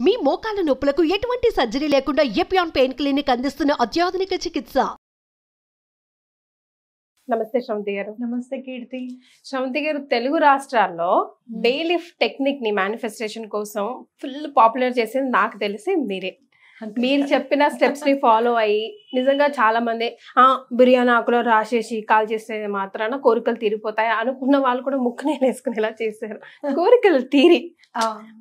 మీ మోకాల నొప్పులకు ఎటువంటి సర్జరీ లేకుండా ఎపియాన్ పెయిన్ క్లినిక్ అందిస్తున్న అత్యాధునిక చికిత్స. నమస్తే శ్రవంతి గారు. నమస్తే కీర్తి. శ్రవంతి గారు, తెలుగు రాష్ట్రాల్లో బెయిలిఫ్ టెక్నిక్ ని మేనిఫెస్టేషన్ కోసం ఫుల్ పాపులర్ చేసేది నాకు తెలిసి మీరే. మీరు చెప్పిన స్టెప్స్ ని ఫాలో అయ్యి నిజంగా చాలా మంది బిర్యానీ ఆకులో రాసేసి కాల్ చేస్తే మాత్రాన కోరికలు తీరిపోతాయి అనుకున్న వాళ్ళు కూడా ముక్కునే వేసుకునేలా చేశారు. కోరికలు తీరి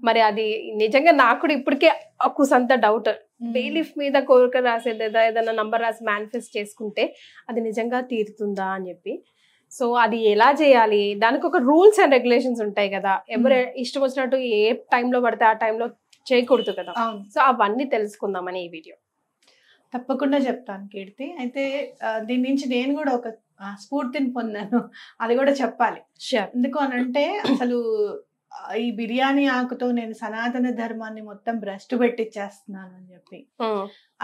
మరి అది నిజంగా నాకు కూడా ఇప్పటికే ఒక్కసంత డౌట్. బెయిలిఫ్ మీద కోరిక రాసేది ఏదైనా నంబర్ రాసి మేనిఫెస్ట్ చేసుకుంటే అది నిజంగా తీరుతుందా అని చెప్పి. సో అది ఎలా చేయాలి, దానికి ఒక రూల్స్ అండ్ రెగ్యులేషన్స్ ఉంటాయి కదా. ఎవరు ఇష్టం వచ్చినట్టు ఏ టైంలో పడితే ఆ టైంలో చేయకూడదు కదా. సో అవన్నీ తెలుసుకుందామని ఈ వీడియో. తప్పకుండా చెప్తాను కీర్తి. అయితే దీని నుంచి నేను కూడా ఒక స్ఫూర్తిని పొందాను, అది కూడా చెప్పాలి. ఎందుకు అనంటే అసలు ఈ బిర్యానీ ఆకుతో నేను సనాతన ధర్మాన్ని మొత్తం భ్రష్టు పెట్టిచ్చేస్తున్నాను అని చెప్పి,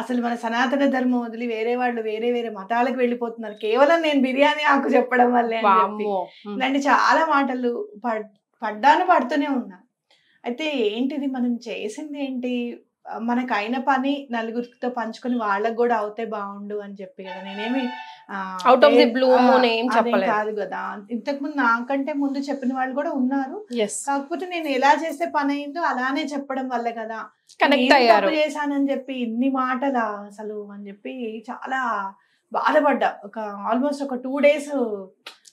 అసలు మన సనాతన ధర్మం వదిలి వేరే వాళ్ళు వేరే వేరే మతాలకు వెళ్ళిపోతున్నారు కేవలం నేను బిర్యానీ ఆకు చెప్పడం వల్లే అని చెప్పి. ఇలాంటి చాలా మాటలు పడుతూనే ఉన్నా. అయితే ఏంటిది మనం చేసింది ఏంటి, మనకు అయిన పని నలుగురితో పంచుకొని వాళ్ళకు కూడా అవుతే బాగుండు అని చెప్పి కదా. నేనేమి అవుట్ ఆఫ్ ది బ్లూ కాదు కదా. ఇంతకు ముందు నాకంటే ముందు చెప్పిన వాళ్ళు కూడా ఉన్నారు. కాకపోతే నేను ఎలా చేస్తే పని అయిందో అలానే చెప్పడం వల్ల కదా తప్పు చేశానని చెప్పి ఇన్ని మాటలు అసలు అని చెప్పి చాలా బాధపడ్డా. ఒక ఆల్మోస్ట్ ఒక 2 days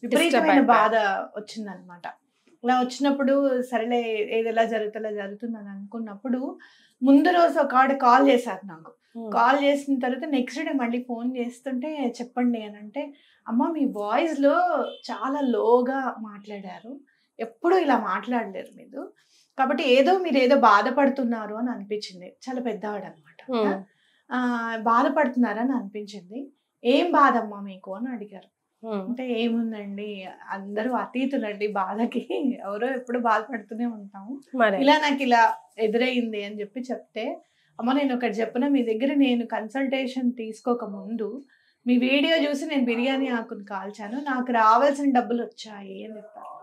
విపరీతమైన బాధ వచ్చిందనమాట. ఇలా వచ్చినప్పుడు సరేలే ఏది ఎలా జరుగుతుందని అనుకున్నప్పుడు ముందు రోజు ఒక ఆవిడ కాల్ చేశారు నాకు. కాల్ చేసిన తర్వాత నెక్స్ట్ డే మళ్ళీ ఫోన్ చేస్తుంటే చెప్పండి అని అంటే, అమ్మ మీ వాయిస్ లో చాలా లోగా మాట్లాడారు, ఎప్పుడు ఇలా మాట్లాడలేరు మీరు, కాబట్టి మీరు ఏదో బాధపడుతున్నారు అని అనిపించింది. చాలా పెద్దవాడు అనమాట. బాధపడుతున్నారని అనిపించింది. ఏం బాధమ్మా మీకు అని అడిగారు. అంటే ఏముందండి, అందరూ అతీతులండి బాధకి, ఎవరో ఎప్పుడు బాధపడుతూనే ఉంటాము, ఇలా నాకు ఇలా ఎదురైంది అని చెప్పి చెప్తే, అమ్మ నేను ఒకటి చెప్పిన, మీ దగ్గర నేను కన్సల్టేషన్ తీసుకోక ముందు మీ వీడియో చూసి నేను బిర్యానీ ఆకుని కాల్చాను, నాకు రావాల్సిన డబ్బులు వచ్చాయి అని చెప్పారు.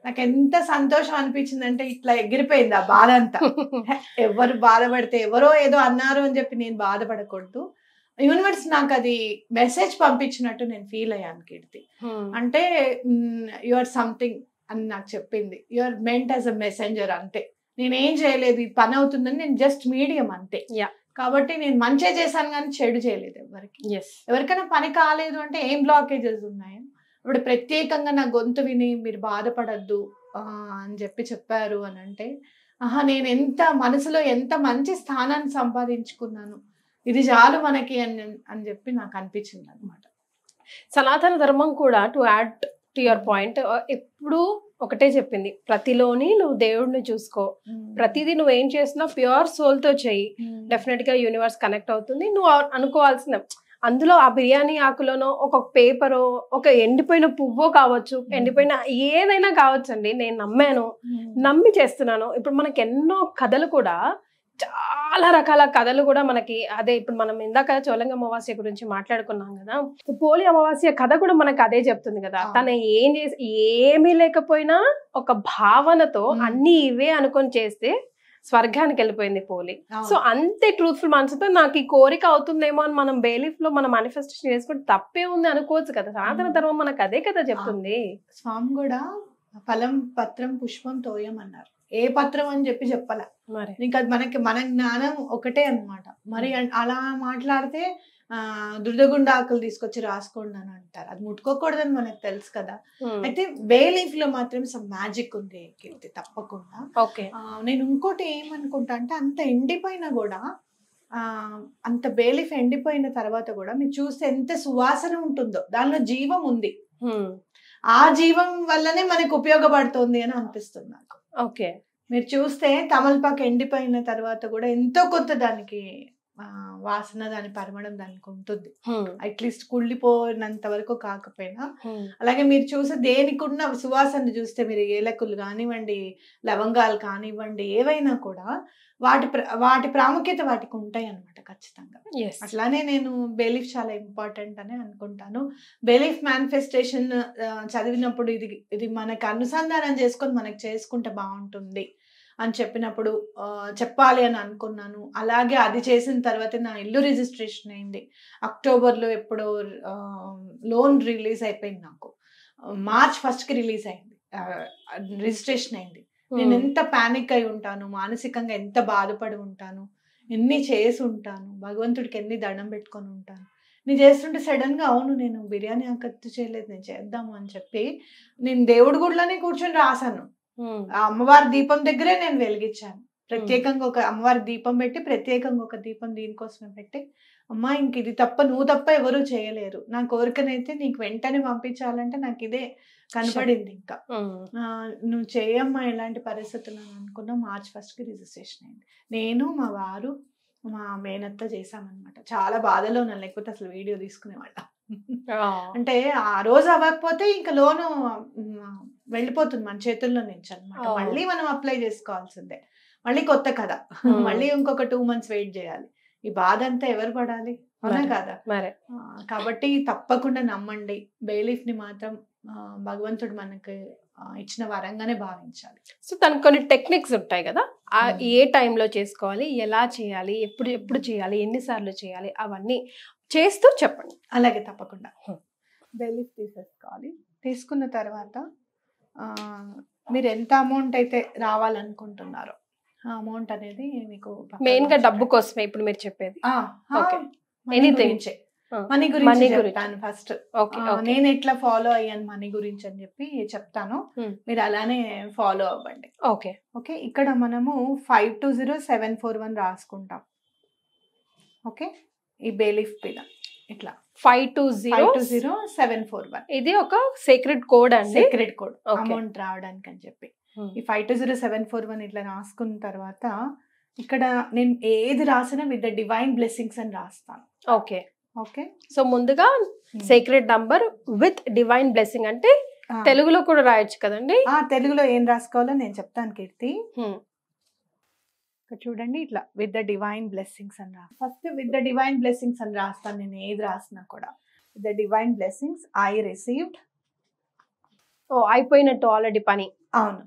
నాకు ఎంత సంతోషం అనిపించింది అంటే ఇట్లా ఎగిరిపోయింది ఆ బాధ అంతా. ఎవరు బాధపడితే ఎవరో ఏదో అన్నారు అని చెప్పి నేను బాధపడకూడదు, యూనివర్స్ నాకు అది మెసేజ్ పంపించినట్టు నేను ఫీల్ అయ్యాను కీర్తి. అంటే యు ఆర్ సంథింగ్ అని నాకు చెప్పింది. You are meant as a messenger అంతే. నేనేం చేయలేదు, ఈ పని అవుతుందని నేను జస్ట్ మీడియం అంతే. కాబట్టి నేను మంచిగా చేశాను కానీ చెడు చేయలేదు ఎవరికి. ఎవరికైనా పని కాలేదు అంటే ఏం బ్లాకేజెస్ ఉన్నాయో ఇప్పుడు ప్రత్యేకంగా నా గొంతు విని మీరు బాధపడద్దు అని చెప్పారు అని అంటే, నేను ఎంత మనసులో ఎంత మంచి స్థానాన్ని సంపాదించుకున్నాను, ఇది చాలు మనకి అని చెప్పి నాకు అనిపించింది అనమాట. సనాతన ధర్మం కూడా to add to your point ఎప్పుడు ఒకటే చెప్పింది, ప్రతిలోని నువ్వు దేవుడిని చూసుకో, ప్రతిదీ నువ్వు ఏం చేసినా ప్యూర్ సోల్ తో చెయ్యి, డెఫినెట్ గా యూనివర్స్ కనెక్ట్ అవుతుంది. నువ్వు అనుకోవాల్సిన అందులో ఆ బిర్యానీ ఆకులోనో ఒక పేపరో ఒక ఎండిపోయిన పువ్వో కావచ్చు, ఎండిపోయిన ఏదైనా కావచ్చు అండి. నేను నమ్మి చేస్తున్నాను. ఇప్పుడు మనకి ఎన్నో కథలు కూడా, చాలా రకాల కథలు కూడా మనకి అదే. ఇప్పుడు మనం ఇందాక చోళంగి అమావాస్య గురించి మాట్లాడుకున్నాం కదా, పోలి అమావాస్య కథ కూడా మనకు అదే చెప్తుంది కదా. తను ఏం చేసి ఏమీ లేకపోయినా ఒక భావనతో అన్ని ఇవే అనుకొని చేస్తే స్వర్గానికి వెళ్ళిపోయింది పోలి. సో అంతే ట్రూత్ఫుల్ మనసుతో నాకు ఈ కోరిక అవుతుందేమో అని మనం బెయిలిఫ్ లో మనం మేనిఫెస్టేషన్ చేసుకుంటే తప్పే ఉంది అనుకోవచ్చు కదా. సనాతన ధర్మం మనకు అదే కదా చెప్తుంది. స్వామి కూడా ఫలం పత్రం పుష్పం తోయం అన్నారు. ఏ పత్రం అని చెప్పాల ఇంకా మన జ్ఞానం ఒకటే అనమాట. మరి అలా మాట్లాడితే దుర్దగుండాకులు తీసుకొచ్చి రాసుకోండి అని అంటారు. అది ముట్టుకోకూడదని మనకు తెలుసు కదా. అయితే బెయిలిఫ్ లో మాత్రం సమ్ మ్యాజిక్ ఉంది కీర్తి, తప్పకుండా. నేను ఇంకోటి ఏమనుకుంటా అంటే, అంత ఎండిపోయినా కూడా అంత బెయిలిఫ్ ఎండిపోయిన తర్వాత కూడా మీరు చూస్తే ఎంత సువాసన ఉంటుందో, దానిలో జీవం ఉంది. ఆ జీవం వల్లనే మనకు ఉపయోగపడుతుంది అని అనిపిస్తుంది నాకు. మీరు చూస్తే తమలపాకు ఎండిపోయిన తర్వాత కూడా ఎంతో కొంత దానికి వాసన, దాని పరిమళం దానికి ఉంటుంది. అట్లీస్ట్ కుళ్ళిపోయినంత వరకు కాకపోయినా. అలాగే మీరు చూస్తే దేనికి ఉన్న సువాసన చూస్తే, మీరు ఏలకులు కానివ్వండి, లవంగాలు కానివ్వండి, ఏవైనా కూడా వాటి ప్రాముఖ్యత వాటికి ఉంటాయి అన్నమాట ఖచ్చితంగా. అట్లానే నేను బెయిలిఫ్ చాలా ఇంపార్టెంట్ అని అనుకుంటాను. బెయిలిఫ్ మేనిఫెస్టేషన్ చదివినప్పుడు ఇది మనకి అనుసంధానం చేసుకొని మనకి చేసుకుంటే బాగుంటుంది అని చెప్పినప్పుడు చెప్పాలి అని అనుకున్నాను. అలాగే అది చేసిన తర్వాత నా ఇల్లు రిజిస్ట్రేషన్ అయింది. అక్టోబర్లో ఎప్పుడో లోన్ రిలీజ్ అయిపోయింది నాకు. మార్చ్ 1కి రిలీజ్ అయింది, రిజిస్ట్రేషన్ అయింది. నేను ఎంత ప్యానిక్ అయి ఉంటాను, మానసికంగా ఎంత బాధపడి ఉంటాను, ఎన్ని చేసి ఉంటాను, భగవంతుడికి ఎన్ని దండం పెట్టుకొని ఉంటాను. నేను చేస్తుంటే సడన్గా అవును నేను బిర్యానీ ఆకత్తు చేయలేదు, నేను చేద్దాము అని చెప్పి నేను దేవుడి గుడిలోనే కూర్చొని రాశాను. ఆ అమ్మవారి దీపం దగ్గరే నేను వెలిగించాను. ప్రత్యేకంగా ఒక అమ్మవారి దీపం పెట్టి, ప్రత్యేకంగా ఒక దీపం దీనికోసమే పెట్టి, అమ్మా ఇంక ఇది తప్ప నువ్వు తప్ప ఎవరు చేయలేరు, నా కోరికనైతే నీకు వెంటనే పంపించాలంటే నాకు ఇదే కనపడింది. ఇంకా నువ్వు చేయమ్మా ఎలాంటి పరిస్థితులు అని అనుకున్నా. మార్చ్ 1కి రిజిస్ట్రేషన్ అయింది. నేను, మా వారు, మా మేనత్త చేసామన్నమాట. చాలా బాధలో ఉన్నాను, లేకపోతే అసలు వీడియో తీసుకునేవాళ్ళ. అంటే ఆ రోజు అవ్వకపోతే ఇంకా లోను వెళ్ళిపోతుంది మన చేతుల్లో నుంచి అనమాట. మళ్ళీ మనం అప్లై చేసుకోవాల్సిందే, మళ్ళీ కొత్త కదా, మళ్ళీ ఇంకొక 2 months వెయిట్ చేయాలి. ఈ బాధ అంతా ఎవరు పడాలి, అవునా కదా? కాబట్టి తప్పకుండా నమ్మండి. బెయిలీఫ్ ని మాత్రం భగవంతుడు మనకి ఇచ్చిన వరంగానే భావించాలి. సో తనకు కొన్ని టెక్నిక్స్ ఉంటాయి కదా, ఏ టైంలో చేసుకోవాలి, ఎలా చేయాలి, ఎప్పుడు చేయాలి, ఎన్నిసార్లు చేయాలి, అవన్నీ చేస్తూ చెప్పండి. అలాగే తప్పకుండా. బెయిలీఫ్ తీసేసుకోవాలి. తీసుకున్న తర్వాత మీరు ఎంత అమౌంట్ అయితే రావాలనుకుంటున్నారో ఆ అమౌంట్ అనేది మీకు మెయిన్ గా డబ్బు కోసమే ఇప్పుడు మీరు చెప్పేది. మనీ గురించి చెప్తాను ఫస్ట్. నేను ఎట్లా ఫాలో అయ్యాను మనీ గురించి అని చెప్పి చెప్తాను, మీరు అలానే ఫాలో అవ్వండి. ఓకే, ఇక్కడ మనము 520741 రాసుకుంటాం. ఓకే, ఈ బెయిలీఫ్ మీద ఇట్లా 520741 ఇది ఒక సీక్రెట్ కోడ్ అండి, సీక్రెట్ కోడ్ అమౌంట్ రావడానికి అని చెప్పి. ఈ 520741 ఇట్లా రాసుకున్న తర్వాత ఇక్కడ నేను ఏది రాసినా విత్ ద డివైన్ బ్లెస్సింగ్స్ అని రాస్తాను. ఓకే ఓకే, సో ముందుగా secret number with divine blessing అంటే తెలుగులో కూడా రాయొచ్చు కదండి. తెలుగులో ఏం రాసుకోవాలో నేను చెప్తాను కీర్తి. చూడండి, ఇట్లా విత్ ద డివైన్ బ్లెస్సింగ్స్ అని రా. First with the divine blessings అని రాస్తాను నేను ఏది రాసినా కూడా. With the divine blessings I received. అయిపోయినట్టు ఆల్రెడీ పని. అవును,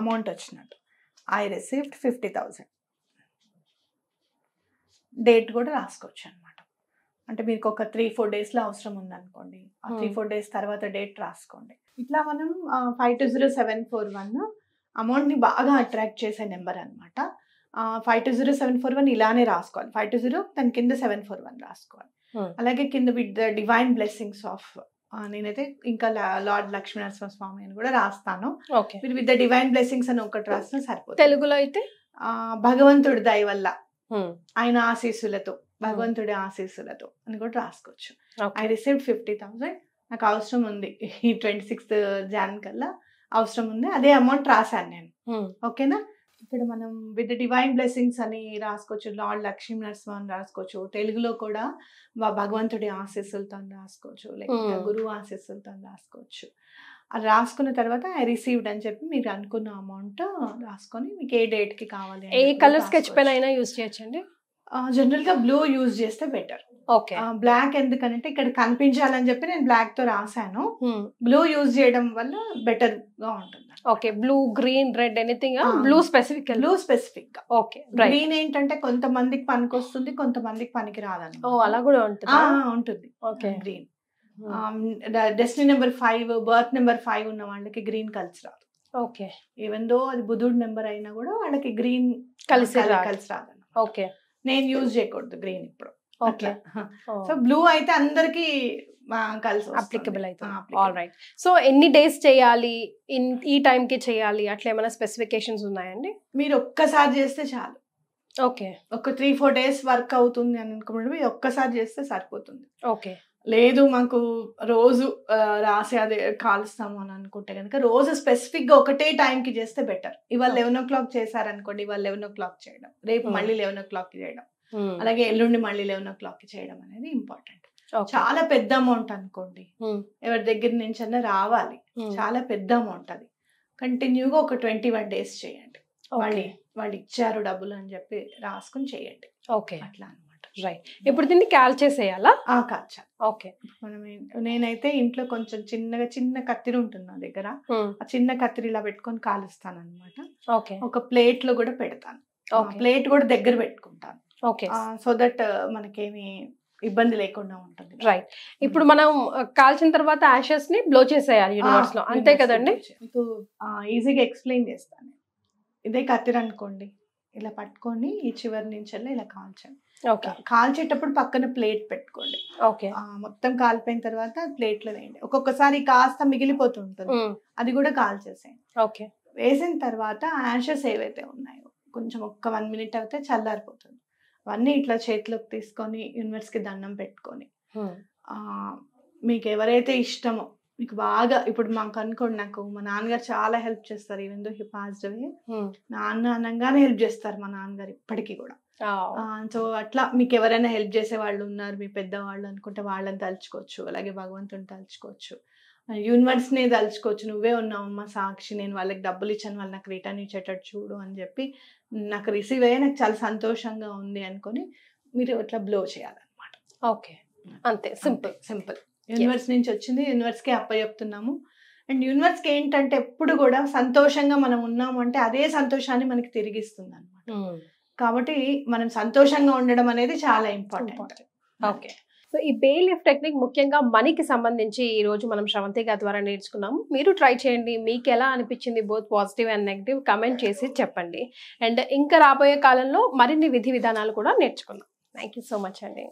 అమౌంట్ వచ్చినట్టు. I received 50,000. డేట్ కూడా రాసుకోవచ్చు అనమాట. అంటే మీకు ఒక 3-4 daysలో అవసరం ఉందనుకోండి, ఆ 3-4 days తర్వాత డేట్ రాసుకోండి. ఇట్లా మనం 520741 అమౌంట్ని బాగా అట్రాక్ట్ చేసే నెంబర్ అనమాట. 520741 ఇలానే రాసుకోవాలి. 50 దాని కింద 741 రాసుకోవాలి. అలాగే కింద with the divine blessings of, నేనైతే ఇంకా లార్డ్ లక్ష్మీనరసింహ స్వామి అని కూడా రాస్తాను. మీరు విత్ ద డివైన్ బ్లెస్సింగ్స్ అని ఒకటి రాసినా సరిపోతుంది. తెలుగులో అయితే భగవంతుడి దయ వల్ల, ఆయన ఆశీస్సులతో, భగవంతుడి ఆశీస్సులతో అని కూడా రాసుకోవచ్చు. I received 50,000. నాకు అవసరం ఉంది ఈ 26th Jan కల్లా అవసరం ఉంది, అదే అమౌంట్ రాశాను నేను. ఓకేనా? ఇక్కడ మనం విత్ డివైన్ బ్లెస్సింగ్స్ అని రాసుకోవచ్చు, లార్డ్ లక్ష్మీ నరసింహ అని రాసుకోవచ్చు. తెలుగులో కూడా భగవంతుడి ఆశీస్సులతో రాసుకోవచ్చు, లేకపోతే గురువు ఆశీస్సులతో రాసుకోవచ్చు. అది రాసుకున్న తర్వాత ఐ రిసీవ్డ్ అని చెప్పి మీరు అనుకున్న అమౌంట్ రాసుకొని మీకు ఏ డేట్ కి కావాలి. ఏ కలర్ స్కెచ్ పెన్ అయినా యూజ్ చేయొచ్చండి. జనరల్ గా బ్లూ యూజ్ చేస్తే బెటర్. ఓకే, బ్లాక్ ఎందుకంటే ఇక్కడ కనిపించాలని చెప్పి నేను బ్లాక్ తో రాసాను. బ్లూ యూజ్ చేయడం వల్ల బెటర్ గా ఉంటుంది. Okay, blue, green, red, anything. Blue specific. Blue specific. Okay, green ఏంటంటే కొంతమందికి పనికి వస్తుంది, కొంతమందికి పనికి రాదని. అలా కూడా ఉంటుంది. Okay, green. Destiny number 5, birth number 5 ఉన్న వాళ్ళకి గ్రీన్ కలిసి రాదు. ఓకే, ఈవెన్ దో అది బుధుడు నెంబర్ అయినా కూడా వాళ్ళకి గ్రీన్ కలిసి రాదు. ఓకే, నేను యూజ్ చేయకూడదు గ్రీన్ ఇప్పుడు. సో బ్లూ అయితే అందరికి కలిసి అప్లికబుల్ అవుతుంది. All right. సో ఎన్ని డేస్ చేయాలి, ఈ టైం కి చేయాలి, అట్లా ఏమైనా స్పెసిఫికేషన్స్ ఉన్నాయండి? మీరు ఒక్కసారి చేస్తే చాలు. ఓకే, ఒక 3-4 days వర్క్ అవుతుంది అని అనుకున్నప్పుడు ఒక్కసారి చేస్తే సరిపోతుంది. ఓకే, లేదు మాకు రోజు రాసి అదే కాలుస్తాము అని అనుకుంటే కనుక రోజు స్పెసిఫిక్ గా ఒకటే టైంకి చేస్తే బెటర్. ఇవాళ 11 o'clock చేశారనుకోండి, ఇవాళ 11 o'clock చేయడం, రేపు మళ్ళీ 11 o'clock చేయడం, అలాగే ఎల్లుండి మళ్ళీ 11 o'clock చేయడం అనేది ఇంపార్టెంట్. చాలా పెద్ద అమౌంట్ అనుకోండి, ఎవరి దగ్గర నుంచి అన్నా రావాలి, చాలా పెద్ద అమౌంట్. అది కంటిన్యూగా ఒక 21 days చేయండి. వాళ్ళు ఇచ్చారు డబ్బులు అని చెప్పి రాసుకుని చేయండి. ఓకే, అట్లా అనమాట. రైట్. ఇప్పుడు దీన్ని కాల్చేసేయాలా? కాల్చాలి. ఓకే. మనం నేనైతే ఇంట్లో కొంచెం చిన్న కత్తిరి ఉంటుంది నా దగ్గర. ఆ చిన్న కత్తిరి ఇలా పెట్టుకొని కాలుస్తాను అనమాట. ఓకే. ఒక ప్లేట్ లో కూడా పెడతాను. ప్లేట్ కూడా దగ్గర పెట్టుకుంటాను. ఓకే. సో దట్ మనకేమి ఇబ్బంది లేకుండా ఉంటుంది. రైట్. ఇప్పుడు మనం కాల్చిన తర్వాత యాషెస్ ని బ్లో చేసేయాలి యూనివర్స్ లో, అంతే కదండి? ఈజీగా ఎక్స్ప్లెయిన్ చేస్తాను. ఇదే కత్తిరి అనుకోండి, ఇలా పట్టుకొని ఈ చివరి నుంచి ఇలా కాల్చండి. కాల్చేటప్పుడు పక్కన ప్లేట్ పెట్టుకోండి. ఓకే. మొత్తం కాలిపోయిన తర్వాత ప్లేట్ లో వేయండి. ఒక్కొక్కసారి కాస్త మిగిలిపోతుంటుంది, అది కూడా కాల్చేసేయండి. ఓకే. వేసిన తర్వాత యాషెస్ ఏవైతే ఉన్నాయో కొంచెం ఒక్క 1 minute అయితే చల్లారిపోతుంది. అవన్నీ ఇట్లా చేతిలోకి తీసుకొని యూనివర్స్ కి దండం పెట్టుకొని, మీకు ఎవరైతే ఇష్టమో, మీకు బాగా ఇప్పుడు మాకు అనుకోండి, నాకు మా నాన్నగారు చాలా హెల్ప్ చేస్తారు. Even though he passed away, నాన్న అనగానే హెల్ప్ చేస్తారు మా నాన్నగారు ఇప్పటికీ కూడా. సో అట్లా మీకు ఎవరైనా హెల్ప్ చేసే వాళ్ళు ఉన్నారు, మీ పెద్దవాళ్ళు అనుకుంటే వాళ్ళని తలుచుకోవచ్చు. అలాగే భగవంతుని తలుచుకోవచ్చు, యూనివర్స్ ని తలుచుకోవచ్చు. నువ్వే ఉన్నావమ్మా సాక్షి, నేను వాళ్ళకి డబ్బులు ఇచ్చాను, వాళ్ళు నాకు రిటర్న్ ఇచ్చేటట్టు చూడు అని చెప్పి, నాకు రిసీవ్ అయ్యే నాకు చాలా సంతోషంగా ఉంది అనుకొని మీరు ఇట్లా బ్లో చేయాలన్నమాట. ఓకే, అంతే. సింపుల్. యూనివర్స్ నుంచి వచ్చింది, యూనివర్స్ కి అప్పచెప్తున్నాము. అండ్ యూనివర్స్ కి ఏంటంటే ఎప్పుడు కూడా సంతోషంగా మనం ఉన్నాము అంటే అదే సంతోషాన్ని మనకి తిరిగిస్తుంది అనమాట. కాబట్టి మనం సంతోషంగా ఉండడం అనేది చాలా ఇంపార్టెంట్. ఓకే. సో ఈ బే లిఫ్ట్ టెక్నిక్ ముఖ్యంగా మనీకి సంబంధించి ఈ రోజు మనం శ్రవంతి గారి ద్వారా నేర్చుకున్నాము. మీరు ట్రై చేయండి, మీకు ఎలా అనిపించింది both positive and negative comment చేసి చెప్పండి. అండ్ ఇంకా రాబోయే కాలంలో మరిన్ని విధి విధానాలు కూడా నేర్చుకుందాం. థ్యాంక్ యూ సో మచ్ అండి.